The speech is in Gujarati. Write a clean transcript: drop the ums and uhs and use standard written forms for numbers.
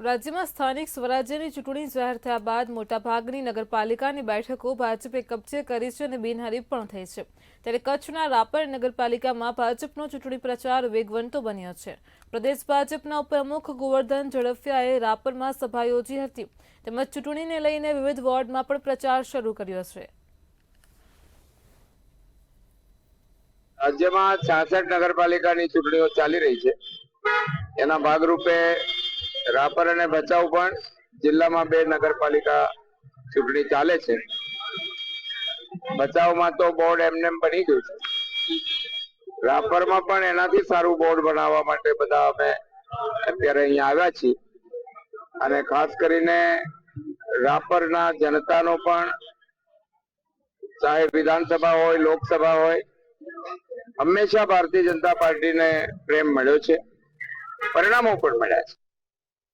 રાજ્યમાં સ્થાનિક સ્વરાજ્યની ચૂંટણી જાહેર થયા બાદ મોટાભાગની નગરપાલિકાની બેઠકો ભાજપે કબજે કરી છે અને બિનહરીફ પણ થઈ છે। ત્યારે કચ્છના રાપર નગરપાલિકામાં ભાજપનો ચૂંટણી પ્રચાર વેગવંતો બન્યો છે। પ્રદેશ ભાજપના ઉપપ્રમુખ ગોવર્ધન ઝડફિયાએ રાપરમાં સભા યોજી હતી તેમજ ચૂંટણીને લઈને વિવિધ વોર્ડમાં પણ પ્રચાર શરૂ કર્યો છે। રાજ્યમાં 66 નગરપાલિકાની ચૂંટણીઓ ચાલી રહી છે। એના ભાગરૂપે રાપર અને ભચાઉ પણ જિલ્લામાં 2 નગરપાલિકા ચૂંટણી ચાલે છે। ભચાઉમાં તો બોર્ડ એમનેમ બની ગયું છે। રાપરમાં પણ એનાથી સારું બોર્ડ બનાવવા માટે બધા અમે અત્યારે અહીંયા આવ્યા છીએ અને ખાસ કરીને રાપરના જનતાનો પણ ચાહે વિધાનસભા હોય લોકસભા હોય હંમેશા ભારતીય જનતા પાર્ટીને પ્રેમ મળ્યો છે, પરિણામો પણ મળ્યા છે।